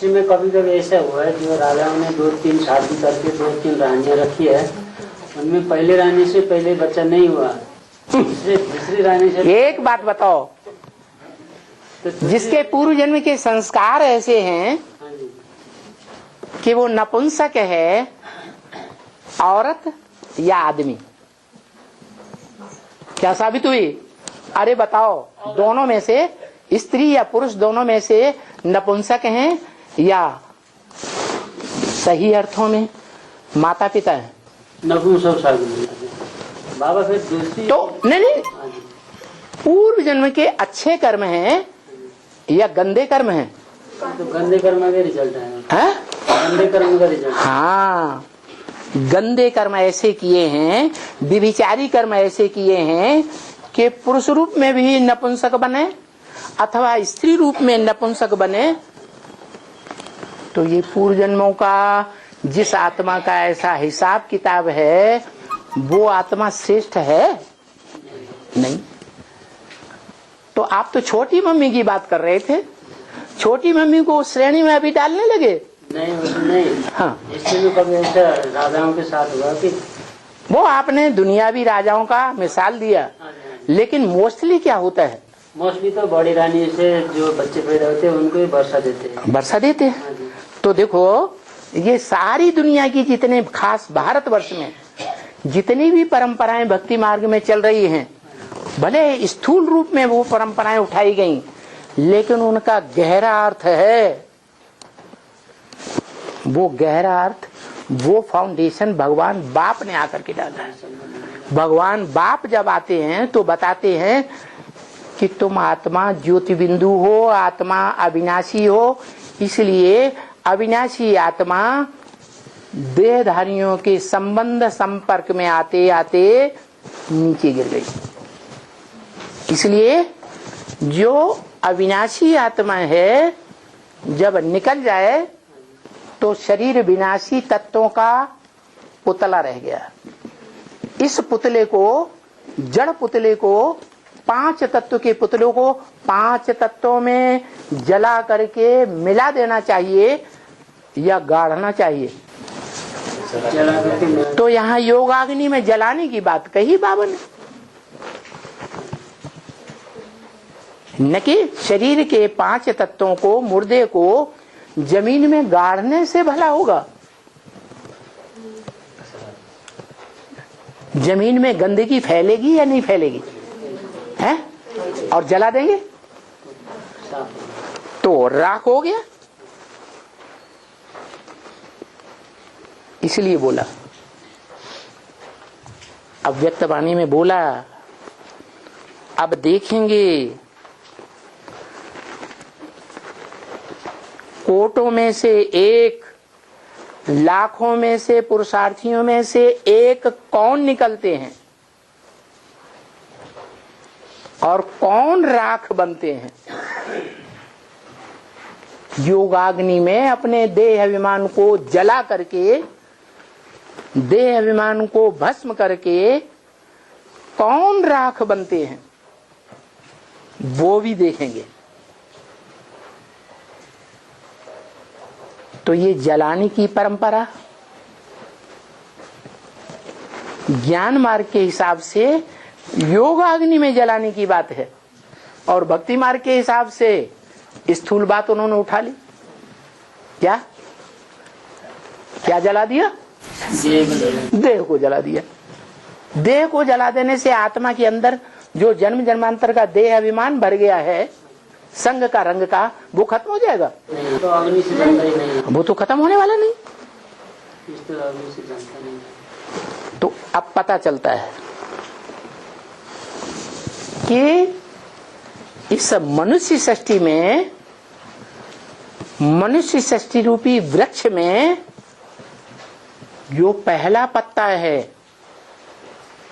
History में कभी कभी ऐसा हुआ है जो राजाओं ने 2-3 शादी करके 2-3 रानियां रखी है, उनमें पहले रानी से पहले बच्चा नहीं हुआ, दूसरी रानी से। एक बात बताओ, जिसके पूर्व जन्म के संस्कार ऐसे हैं कि वो नपुंसक है, औरत या आदमी, क्या साबित हुई? अरे बताओ, दोनों में से, स्त्री या पुरुष दोनों में से नपुंसक हैं या सही अर्थों में माता पिता है? नपुंसक बाबा। फिर दूसरी तो नहीं, पूर्व जन्म के अच्छे कर्म हैं या गंदे कर्म हैं? तो गंदे कर्म का रिजल्ट है। गंदे कर्म का रिजल्ट। हाँ, गंदे कर्म ऐसे किए हैं, व्यभिचारी कर्म ऐसे किए हैं कि पुरुष रूप में भी नपुंसक बने अथवा स्त्री रूप में नपुंसक बने। तो ये पूर्व जन्मों का जिस आत्मा का ऐसा हिसाब किताब है, वो आत्मा श्रेष्ठ है नहीं। तो आप तो छोटी मम्मी की बात कर रहे थे, छोटी मम्मी को उस श्रेणी में अभी डालने लगे? नहीं। हाँ, इसमें कभी ऐसा राजाओं के साथ हुआ कि वो आपने दुनियावी राजाओं का मिसाल दिया, लेकिन मोस्टली क्या होता है? मोस्टली तो बड़ी रानी से जो बच्चे पैदा होते हैं उनको ही वर्षा देते हैं। वर्षा देते हैं। तो देखो, ये सारी दुनिया की जितने, खास भारतवर्ष में जितनी भी परंपराएं भक्ति मार्ग में चल रही हैं, भले स्थूल रूप में वो परंपराएं उठाई गई, लेकिन उनका गहरा अर्थ है, वो गहरा अर्थ, वो फाउंडेशन भगवान बाप ने आकर के डाला है। भगवान बाप जब आते हैं तो बताते हैं कि तुम आत्मा ज्योति बिंदु हो, आत्मा अविनाशी हो, इसलिए अविनाशी आत्मा देहधारियों के संबंध संपर्क में आते आते नीचे गिर गई। इसलिए जो अविनाशी आत्मा है, जब निकल जाए तो शरीर विनाशी तत्वों का पुतला रह गया। इस पुतले को, जड़ पुतले को, 5 तत्व के पुतलों को 5 तत्वों में जला करके मिला देना चाहिए या गाढ़ना चाहिए? तो यहाँ योगाग्नि में जलाने की बात कही बाबा ने, न कि शरीर के 5 तत्वों को, मुर्दे को जमीन में गाड़ने से भला होगा। जमीन में गंदगी फैलेगी या नहीं फैलेगी? है? और जला देंगे तो राख हो गया। इसलिए बोला, अव्यक्त वाणी में बोला, अब देखेंगे कोटों में से एक, लाखों में से पुरुषार्थियों में से एक कौन निकलते हैं और कौन राख बनते हैं। योगाग्नि में अपने देह अभिमान को जला करके, देह अभिमान को भस्म करके कौन राख बनते हैं, वो भी देखेंगे। तो ये जलाने की परंपरा ज्ञान मार्ग के हिसाब से योगाग्नि में जलाने की बात है, और भक्ति मार्ग के हिसाब से स्थूल बात उन्होंने उठा ली। क्या क्या जला दिया? देह को जला दिया। देह को जला देने से आत्मा के अंदर जो जन्म जन्मांतर का देह अभिमान भर गया है, संग का, रंग का, वो खत्म हो जाएगा। तो अग्नि से जलता ही नहीं, वो तो खत्म होने वाला नहीं। तो अग्नि से जलता नहीं। तो अब पता चलता है कि इस मनुष्य सृष्टि में, मनुष्य सृष्टि रूपी वृक्ष में जो पहला पत्ता है